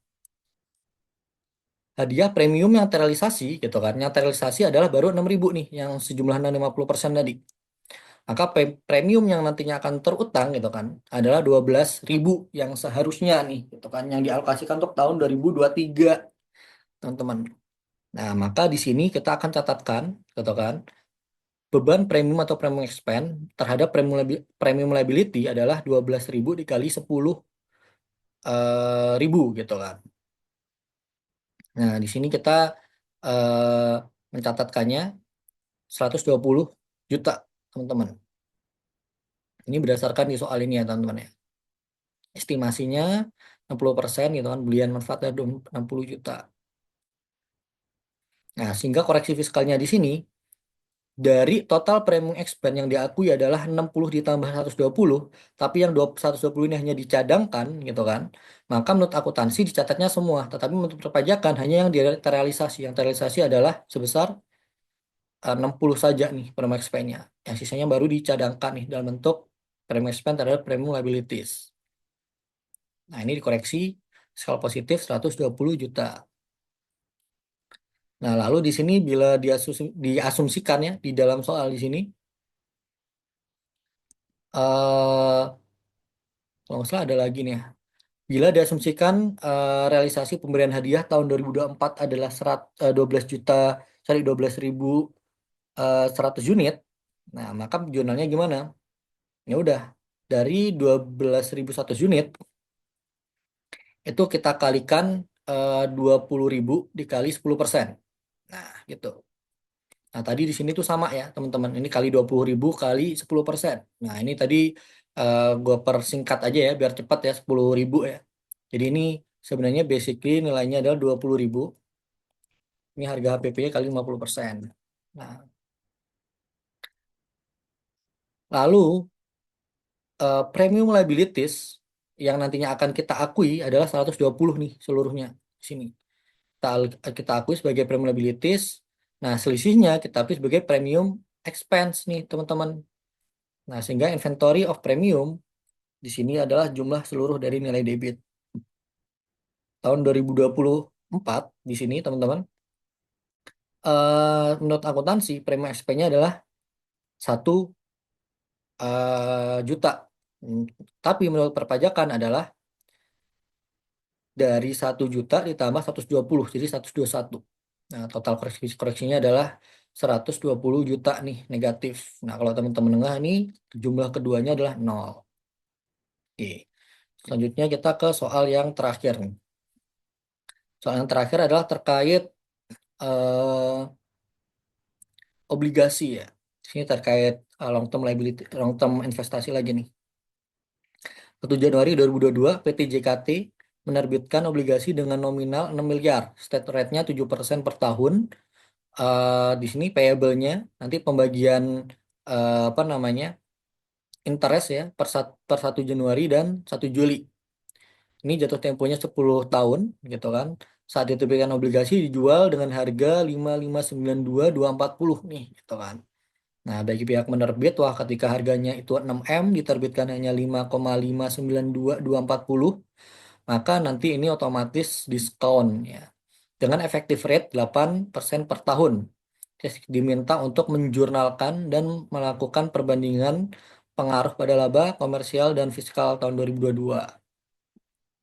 hadiah premium yang terrealisasi gitu kan. Yang terrealisasi adalah baru 6.000 nih, yang sejumlah 50% tadi. Maka premium yang nantinya akan terutang gitu kan adalah 12.000 yang seharusnya nih gitu kan yang dialokasikan untuk tahun 2023 teman-teman. Nah, maka di sini kita akan catatkan gitu kan beban premium atau premium expense terhadap premium liability adalah 12.000 dikali 10 ribu gitu kan. Nah, di sini kita eh, mencatatkannya 120 juta, teman-teman. Ini berdasarkan di soal ini ya, teman-teman ya. Estimasinya 60% gitu kan, belian manfaatnya 60 juta. Nah, sehingga koreksi fiskalnya di sini dari total premium expense yang diakui adalah 60 ditambah 120, tapi yang 120 ini hanya dicadangkan gitu kan. Maka menurut akuntansi dicatatnya semua, tetapi menurut perpajakan hanya yang terrealisasi. Yang terrealisasi adalah sebesar 60 saja nih premium expense-nya. Yang sisanya baru dicadangkan nih dalam bentuk premium expense terhadap premium liabilities. Nah, ini dikoreksi skala positif 120 juta. Nah, lalu di sini bila diasumsikan ya di dalam soal di sini kalau nggak salah ada lagi nih ya. Bila diasumsikan realisasi pemberian hadiah tahun 2024 adalah 12 juta, sorry 12 ribu 100 unit. Nah, maka jurnalnya gimana? Ya udah, dari 12.100 unit itu kita kalikan 20.000 dikali 10%. Nah, gitu. Nah, tadi di sini tuh sama ya, teman-teman. Ini kali 20.000 kali 10%. Nah, ini tadi gue persingkat aja ya, biar cepat ya, 10.000 ya. Jadi ini sebenarnya basically nilainya adalah 20.000. Ini harga HPP kali 50%. Nah, lalu premium liabilities yang nantinya akan kita akui adalah 120 nih seluruhnya. Sini. Kita, kita akui sebagai premium liabilities. Nah, selisihnya kita akui sebagai premium expense nih, teman-teman. Nah, sehingga inventory of premium di sini adalah jumlah seluruh dari nilai debit. Tahun 2024 di sini, teman-teman, menurut akuntansi, premi SP-nya adalah 1 juta. Hmm, Tapi menurut perpajakan adalah dari 1 juta ditambah 120, jadi 121. Nah, total koreksinya adalah 120 juta nih negatif. Nah, kalau teman-teman nengah ini jumlah keduanya adalah 0. Oke. Selanjutnya kita ke soal yang terakhir nih. Soal yang terakhir adalah terkait eh, obligasi ya. Di sini terkait long term liability, long term investasi lagi nih. 1 Januari 2022, PT JKT menerbitkan obligasi dengan nominal 6 miliar. State rate-nya 7% per tahun. Di sini payable-nya nanti pembagian apa namanya? Interest ya per 1 Januari dan 1 Juli. Ini jatuh temponya 10 tahun gitu kan. Saat diterbitkan obligasi dijual dengan harga 5,592,240 nih gitu kan. Nah, bagi pihak penerbit, wah ketika harganya itu 6M, diterbitkan hanya 5,592,240, maka nanti ini otomatis diskon ya. Dengan efektif rate 8% per tahun. Terus diminta untuk menjurnalkan dan melakukan perbandingan pengaruh pada laba komersial dan fiskal tahun 2022.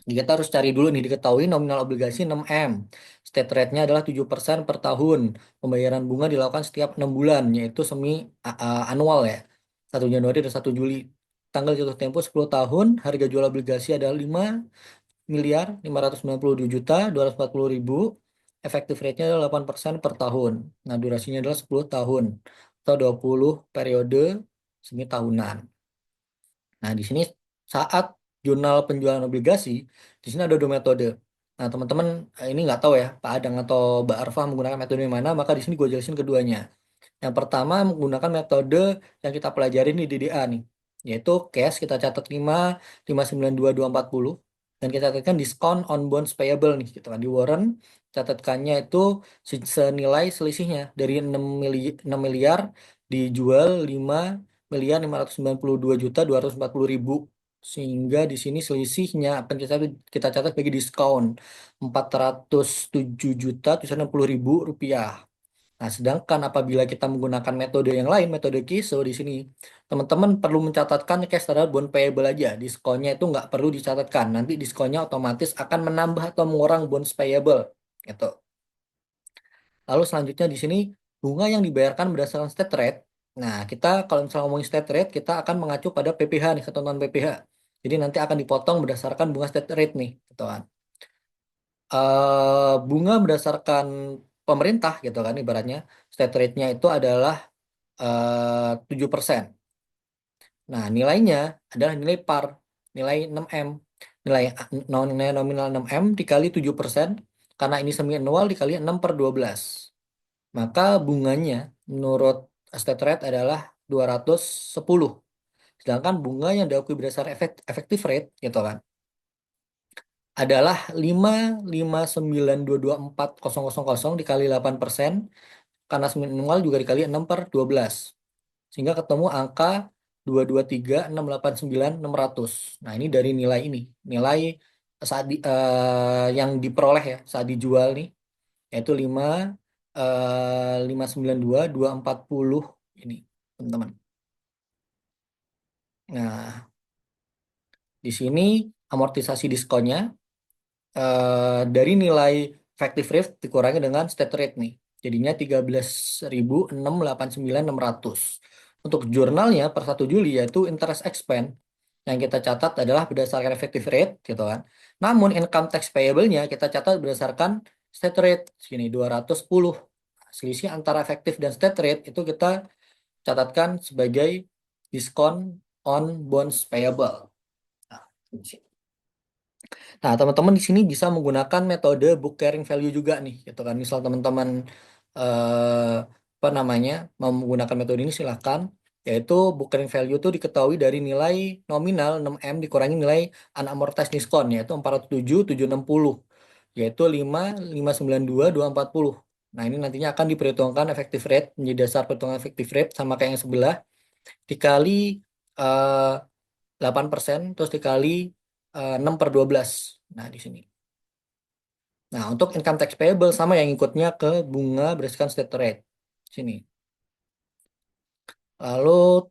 Jadi kita harus cari dulu nih, diketahui nominal obligasi 6M. State rate-nya adalah 7% per tahun. Pembayaran bunga dilakukan setiap 6 bulan, yaitu semi annual ya. 1 Januari dan 1 Juli. Tanggal jatuh tempo 10 tahun, harga jual obligasi adalah 5.592.240.000. Efektif rate-nya adalah 8% per tahun. Nah, durasinya adalah 10 tahun atau 20 periode semi tahunan. Nah, di sini saat jurnal penjualan obligasi, di sini ada 2 metode. Nah, teman-teman ini nggak tahu ya, Pak Adang atau Mbak Arfa menggunakan metode yang mana, maka di sini gue jelasin keduanya. Yang pertama menggunakan metode yang kita pelajarin di DDA nih, yaitu cash kita catat 5,592,240 dan kita catatkan diskon on bonds payable nih, gitu kan. Di warrant catatkannya itu senilai selisihnya dari 6 miliar dijual 5.592.240.000 sehingga di sini selisihnya akan kita catat bagi diskon 407.760.000 rupiah. Nah, sedangkan apabila kita menggunakan metode yang lain, metode KISO di sini, teman-teman perlu mencatatkan cash terhadap bond payable aja. Diskonnya itu nggak perlu dicatatkan. Nanti diskonnya otomatis akan menambah atau mengurang bonds payable. Gitu. Lalu selanjutnya di sini, bunga yang dibayarkan berdasarkan state rate. Nah, kita kalau misalnya ngomongin state rate, kita akan mengacu pada PPH nih, ketentuan PPH. Jadi nanti akan dipotong berdasarkan bunga state rate nih. Gitu kan. Bunga berdasarkan pemerintah gitu kan ibaratnya state rate-nya itu adalah 7%. Nah, nilainya adalah nilai par, nilai 6M. Nilai nilai nominal 6M dikali 7%, karena ini semi annual dikali 6 per 12. Maka bunganya menurut state rate adalah 210. Sedangkan bunga yang diakui berdasar efektif rate gitu kan adalah 5,59224,000 dikali 8%, karena semi annual juga dikali 6 per 12. Sehingga ketemu angka 223.689.600. Nah, ini dari nilai ini. Nilai yang diperoleh ya saat dijual nih yaitu 5,592.240 ini, teman-teman. Nah, di sini amortisasi diskonnya dari nilai effective rate dikurangi dengan state rate nih. Jadinya 13.689.600. Untuk jurnalnya per 1 Juli yaitu interest expense yang kita catat adalah berdasarkan effective rate gitu kan. Namun income tax payable-nya kita catat berdasarkan state rate sini 210. Selisih antara efektif dan state rate itu kita catatkan sebagai diskon on bonds payable. Nah, di sini. Nah, teman-teman di sini bisa menggunakan metode book carrying value juga nih, gitu kan. Misal teman-teman eh, apa namanya mau menggunakan metode ini silahkan. Yaitu book carrying value itu diketahui dari nilai nominal 6M dikurangi nilai unamortized diskon yaitu 407.760 yaitu 5,592.240. Nah, ini nantinya akan diperhitungkan effective rate menjadi dasar perhitungan effective rate sama kayak yang sebelah dikali eh, 8% terus dikali 6 per 12. Nah, di sini. Nah, untuk income tax payable sama yang ikutnya ke bunga berdasarkan state rate. Sini. Lalu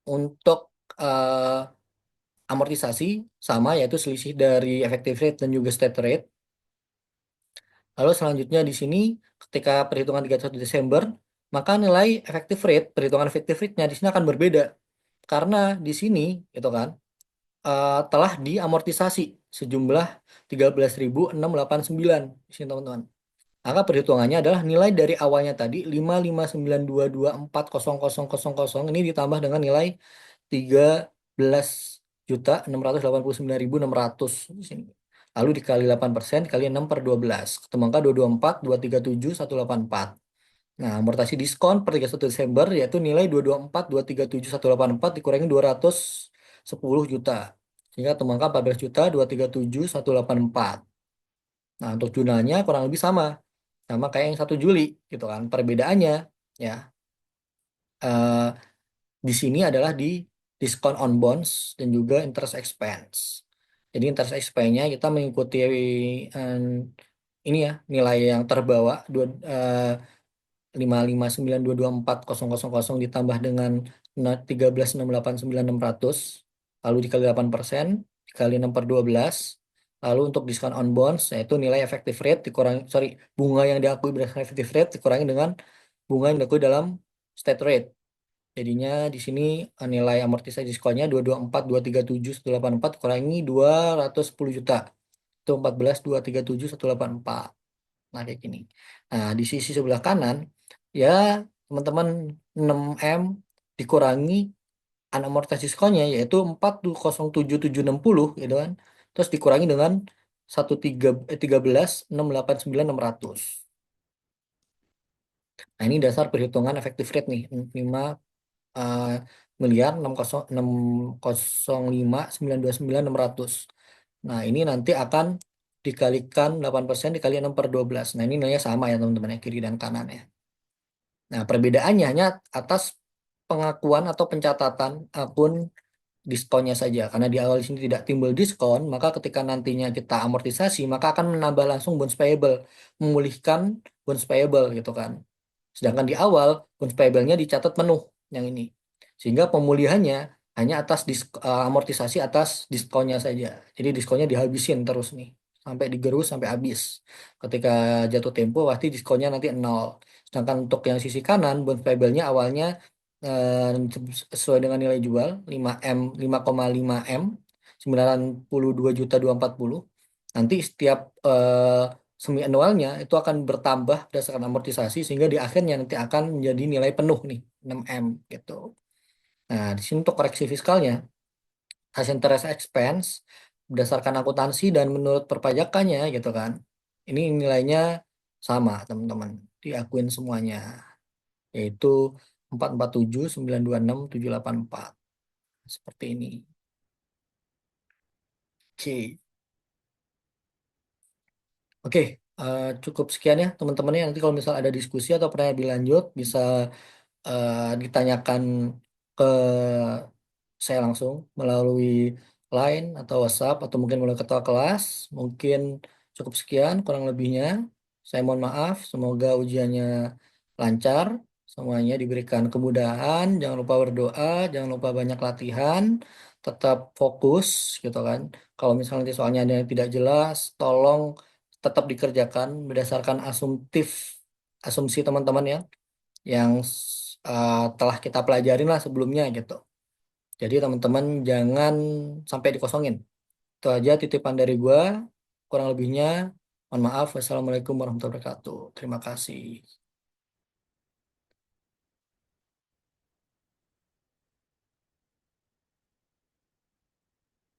untuk eh, amortisasi sama yaitu selisih dari effective rate dan juga state rate. Lalu selanjutnya di sini ketika perhitungan 31 Desember, maka nilai effective rate, perhitungan effective rate-nya di sini akan berbeda. Karena di sini itu kan telah diamortisasi sejumlah 13.689 di sini teman-teman. Maka perhitungannya adalah nilai dari awalnya tadi 5,59224,000 ini ditambah dengan nilai 13.689.600 di sini. Lalu dikali 8% dikali 6 per 12. Ketemu angka 224.237.184. Nah, amortasi diskon per 31 Desember yaitu nilai 224.237.184 dikurangi 210 juta. Sehingga ketemu angka 14.237.184. Nah, untuk jurnalnya kurang lebih sama kayak yang 1 Juli gitu kan. Perbedaannya ya eh, di sini adalah di diskon on bonds dan juga interest expense. Jadi interest expense-nya kita mengikuti eh, ini ya nilai yang terbawa 5,59224,000 ditambah dengan 13.689.600 lalu dikali 8% dikali 6 per 12. Lalu untuk diskon on bonds yaitu nilai effective rate dikurangi bunga yang diakui berdasarkan effective rate dikurangi dengan bunga yang diakui dalam state rate. Jadinya di sini nilai amortisasi diskonnya 224.237.184 kurangi 210 juta. Itu 14.237.184. Nah, kayak gini. Nah, di sisi sebelah kanan ya teman-teman 6M dikurangi unamortized diskonnya yaitu 40.760 gitu kan. Terus dikurangi dengan 13.689.600. Nah, ini dasar perhitungan effective rate nih 5 eh, miliar 605.929.600. Nah, ini nanti akan dikalikan 8% dikali 6 per 12. Nah, ini nilainya sama ya teman-teman ya, kiri dan kanan ya. Nah, perbedaannya hanya atas pengakuan atau pencatatan akun diskonnya saja. Karena di awal di sini tidak timbul diskon, maka ketika nantinya kita amortisasi, maka akan menambah langsung bonds payable, memulihkan bonds payable gitu kan. Sedangkan di awal bonds payable-nya dicatat penuh yang ini. Sehingga pemulihannya hanya atas amortisasi atas diskonnya saja. Jadi diskonnya dihabisin terus nih sampai digerus sampai habis. Ketika jatuh tempo pasti diskonnya nanti nol. Sedangkan untuk yang sisi kanan bonds payable-nya awalnya eh, sesuai dengan nilai jual 5M 5,5 M 92.240. Nanti setiap semi annualnya itu akan bertambah berdasarkan amortisasi sehingga di akhirnya nanti akan menjadi nilai penuh nih 6M gitu. Nah, di sini untuk koreksi fiskalnya, cash interest expense berdasarkan akuntansi dan menurut perpajakannya gitu kan. Ini nilainya sama, teman-teman. Diakuin semuanya, yaitu 447, 926, 784. Seperti ini. Oke. Oke, cukup sekian ya teman-teman ya. Nanti kalau misal ada diskusi atau pertanyaan lebih lanjut bisa ditanyakan ke saya langsung melalui Line atau WhatsApp atau mungkin melalui ketua kelas. Mungkin cukup sekian kurang lebihnya. Saya mohon maaf. Semoga ujiannya lancar. Semuanya diberikan kemudahan. Jangan lupa berdoa. Jangan lupa banyak latihan. Tetap fokus gitu kan. Kalau misalnya nanti soalnya ada yang tidak jelas, tolong tetap dikerjakan berdasarkan asumsi teman-teman ya yang telah kita pelajarin lah sebelumnya gitu. Jadi teman-teman jangan sampai dikosongin. Itu aja titipan dari gua. Kurang lebihnya, mohon maaf. Wassalamualaikum warahmatullahi wabarakatuh. Terima kasih.